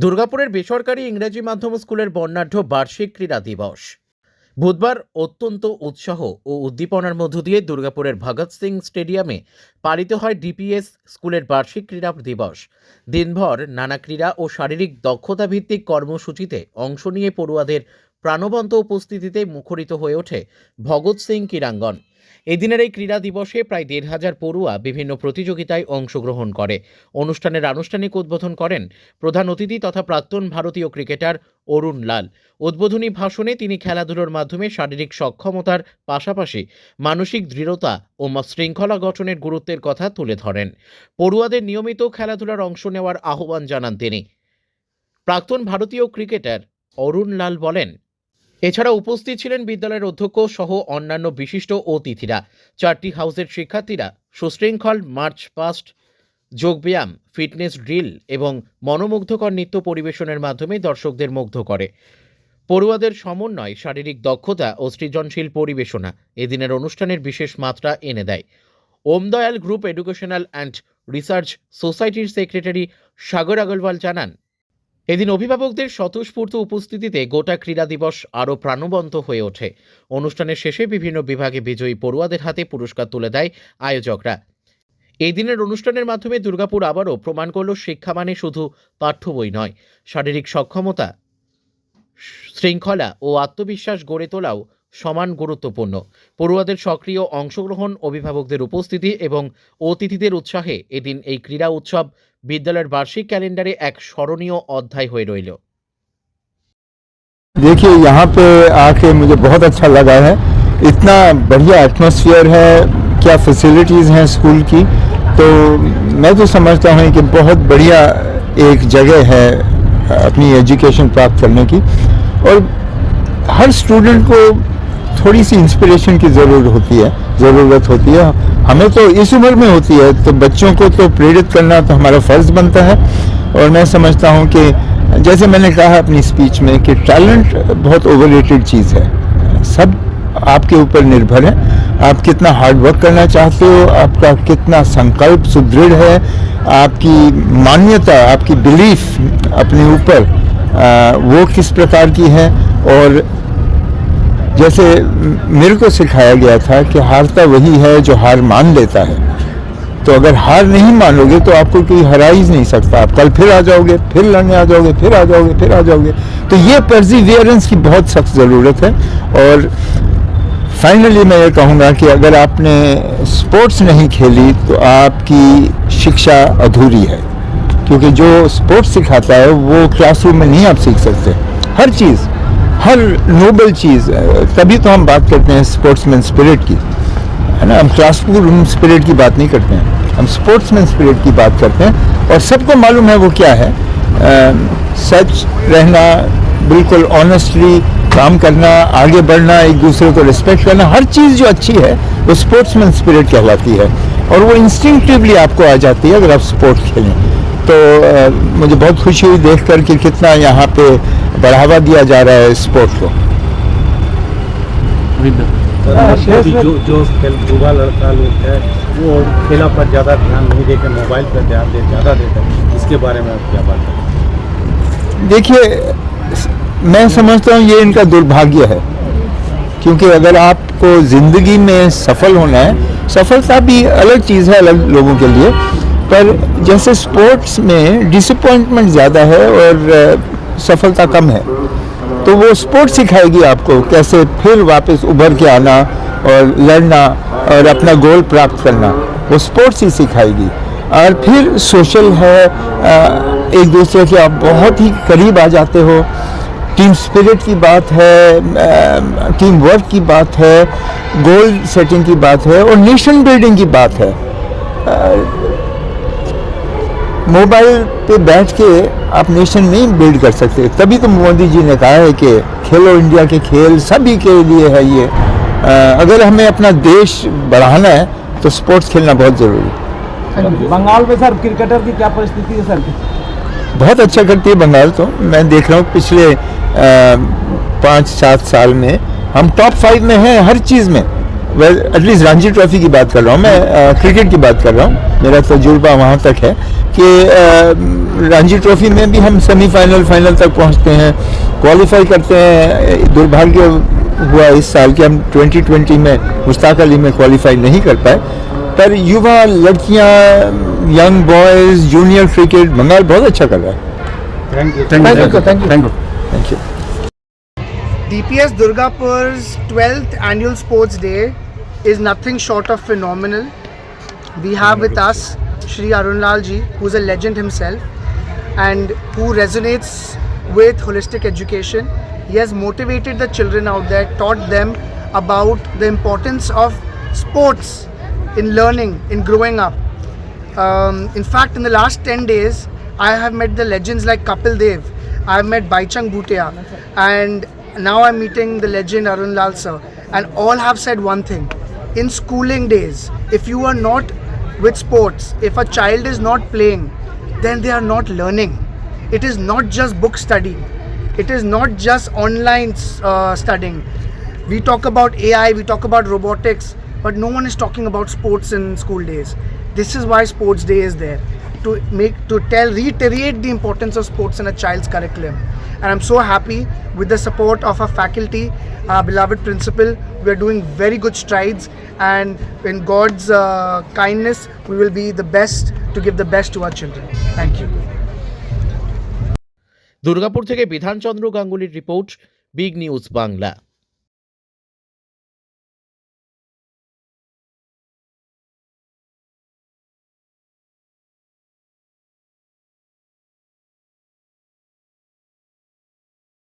দুর্গাপুরের বেসরকারি ইংরেজি মাধ্যম স্কুলের বর্ণাঢ্য বার্ষিক ক্রীড়া দিবস বুধবার অত্যন্ত উৎসাহ ও উদ্দীপনার মধ্য দিয়ে দুর্গাপুরের ভগৎ সিং স্টেডিয়ামে পালিত হয় ডিপিএস স্কুলের বার্ষিক ক্রীড়া দিবস। দিনভর নানা ক্রীড়া ও শারীরিক দক্ষতা ভিত্তিক কর্মসূচিতে অংশ নিয়ে পড়ুয়াদের প্রাণবন্ত উপস্থিতিতে মুখরিত হয়ে ওঠে ভগৎ সিং ক্রীড়াঙ্গন। এদিনের এই ক্রীড়া দিবসে প্রায় ১,৫০০ পড়ুয়া বিভিন্ন প্রতিযোগিতায় অংশগ্রহণ করে। অনুষ্ঠানের আনুষ্ঠানিক উদ্বোধন করেন প্রধান অতিথি তথা প্রাক্তন ভারতীয় ক্রিকেটার অরুণ লাল। উদ্বোধনী ভাষণে তিনি খেলাধুলোর মাধ্যমে শারীরিক সক্ষমতার পাশাপাশি মানসিক দৃঢ়তা ও শৃঙ্খলা গঠনের গুরুত্বের কথা তুলে ধরেন। পড়ুয়াদের নিয়মিত খেলাধুলার অংশ নেওয়ার আহ্বান জানান তিনি। প্রাক্তন ভারতীয় ক্রিকেটার অরুণ লাল বলেন, এছাড়া উপস্থিত ছিলেন বিদ্যালয়ের অধ্যক্ষ সহ অন্যান্য বিশিষ্ট অতিথিরা। চারটি হাউসের শিক্ষার্থীরা সুশৃঙ্খল মার্চ পাস্ট, যোগব্যায়াম, ফিটনেস ড্রিল এবং মনোমুগ্ধকর নৃত্য পরিবেশনের মাধ্যমে দর্শকদের মুগ্ধ করে। পড়ুয়াদের সমন্বয়, শারীরিক দক্ষতা ও সৃজনশীল পরিবেশনা এদিনের অনুষ্ঠানের বিশেষ মাত্রা এনে দেয়। ওমদয়াল গ্রুপ এডুকেশনাল অ্যান্ড রিসার্চ সোসাইটির সেক্রেটারি সাগর আগরওয়াল জানান, এদিন অভিভাবকদের স্বতঃস্ফূর্ত উপস্থিতিতে গোটা ক্রীড়া দিবস আরও প্রাণবন্ত হয়ে ওঠে। অনুষ্ঠানের শেষে বিভিন্ন বিভাগে বিজয়ী পড়ুয়াদের হাতে পুরস্কার তুলে দেয় আয়োজকরা। এই দিনের অনুষ্ঠানের মাধ্যমে দুর্গাপুর আবারও প্রমাণ করল শিক্ষা মানে শুধু পাঠ্য বই নয়, শারীরিক সক্ষমতা, শৃঙ্খলা ও আত্মবিশ্বাস গড়ে তোলাও সমান গুরুত্বপূর্ণ। পড়ুয়াদের সক্রিয় অংশগ্রহণ, অভিভাবকদের উপস্থিতি এবং অতিথিদের উৎসাহে এদিন এই ক্রীড়া উৎসব বিদ্যালয়ের বার্ষিক ক্যালেন্ডারে এক স্মরণীয় অধ্যায় হয়ে রইল। देखिए, यहाँ पे आके मुझे बहुत अच्छा लगा है। इतना बढ़िया एटमॉस्फेयर है, क्या फैसिलिटीज़ हैं स्कूल की, तो मैं तो समझता हूँ कि बहुत बढ़िया एक जगह है अपनी एजुकेशन प्राप्त करने की। और हर स्टूडेंट को थोड़ी सी इंस्पिरेशन की ज़रूरत होती है। हमें तो इस उम्र में होती है, तो बच्चों को तो प्रेरित करना तो हमारा फ़र्ज़ बनता है। और मैं समझता हूँ कि जैसे मैंने कहा अपनी स्पीच में कि टैलेंट बहुत ओवररेटेड चीज़ है। सब आपके ऊपर निर्भर है, आप कितना हार्ड वर्क करना चाहते हो, आपका कितना संकल्प सुदृढ़ है, आपकी मान्यता, आपकी बिलीफ अपने ऊपर वो किस प्रकार की है। और जैसे मेरे को सिखाया गया था कि हारता वही है जो हार मान लेता है। तो अगर हार नहीं मानोगे तो आपको कोई हरा ही नहीं सकता। आप कल फिर आ जाओगे, फिर लड़ने आ जाओगे, फिर आ जाओगे, फिर आ जाओगे। तो ये परसिवियरेंस की बहुत सख्त ज़रूरत है। और फाइनली मैं ये कहूँगा कि अगर आपने स्पोर्ट्स नहीं खेली तो आपकी शिक्षा अधूरी है, क्योंकि जो स्पोर्ट्स सिखाता है वो क्लासरूम में नहीं आप सीख सकते। हर चीज़, हर नोबल चीज़, तभी तो हम बात करते हैं स्पोर्ट्समैन स्पिरिट की, है ना। हम क्लासरूम स्पिरिट की बात नहीं करते हैं, हम स्पोर्ट्समैन स्पिरिट की बात करते हैं। और सबको मालूम है वो क्या है, सच रहना, बिल्कुल ऑनेस्टली काम करना, आगे बढ़ना, एक दूसरे को रिस्पेक्ट करना, हर चीज़ जो अच्छी है वो स्पोर्ट्समैन स्पिरिट कहलाती है। और वो इंस्टिंक्टिवली आपको आ जाती है अगर आप स्पोर्ट खेलें। तो मुझे बहुत खुशी हुई देख कर कि कितना यहाँ पे बढ़ावा दिया जा रहा है स्पोर्ट को। जो युवा लड़का लोग है वो खेला पर ज़्यादा ध्यान नहीं देकर मोबाइल पर ध्यान ज़्यादा देता है, इसके बारे में आप क्या बात करें? देखिए, मैं समझता हूँ ये इनका दुर्भाग्य है, क्योंकि अगर आपको ज़िंदगी में सफल होना है, सफलता भी अलग चीज़ है अलग लोगों के लिए, पर जैसे स्पोर्ट्स में डिसअपॉइंटमेंट ज़्यादा है और सफलता कम है, तो वो स्पोर्ट्स सिखाएगी आपको कैसे फिर वापस उभर के आना और लड़ना और अपना गोल प्राप्त करना, वो स्पोर्ट्स ही सिखाएगी। और फिर सोशल है, एक दूसरे के आप बहुत ही करीब आ जाते हो, टीम स्पिरिट की बात है, टीम वर्क की बात है, गोल सेटिंग की बात है और नेशन बिल्डिंग की बात है। मोबाइल पे बैठ के आप नेशन नहीं बिल्ड कर सकते। तभी तो मोदी जी ने कहा है कि खेलो इंडिया के खेल सभी के लिए है ये। अगर हमें अपना देश बढ़ाना है तो स्पोर्ट्स खेलना बहुत ज़रूरी है। बंगाल में सर क्रिकेटर की क्या परिस्थिति है सर? बहुत अच्छा करती है बंगाल, तो मैं देख रहा हूँ पिछले 5-7 साल में हम टॉप 5 में हैं हर चीज़ में। एटलीस्ट रणजी ट्रॉफी की बात कर रहा हूँ मैं, क्रिकेट की बात कर रहा हूँ। मेरा तजुर्बा वहाँ तक है कि रणजी ट्रॉफी में भी हम सेमीफाइनल फाइनल तक पहुंचते हैं, क्वालिफाई करते हैं। दुर्भाग्य हुआ इस साल कि हम 2020 में मुश्ताक अली में क्वालिफाई नहीं कर पाए, पर युवा लड़कियां, young boys, junior cricket Bengal बहुत अच्छा कर रहा है। Thank you thank you. DPS Durgapur's 12th annual sports day is nothing short of phenomenal. We have with us Shri Arunlal ji, who is a legend himself and who resonates with holistic education. He has motivated the children out there, taught them about the importance of sports in learning, in growing up. In fact, in the last 10 days, I have met the legends like Kapil Dev. I have met Baichung Bhutia, and now I'm meeting the legend Arunlal sir, and all have said one thing: in schooling days, if you are not with sports, if a child is not playing, then they are not learning. It is not just book study, it is not just online studying. We talk about AI, we talk about robotics, but no one is talking about sports in school days. This is why sports day is there, to reiterate the importance of sports in a child's curriculum. And I'm so happy with the support of our faculty, our beloved principal. We are doing very good strides, and in God's kindness, we will be the best to give the best to our children. Thank you. Durgapur থেকে বিধানচন্দ্র গাঙ্গুলির report, big news Bangla.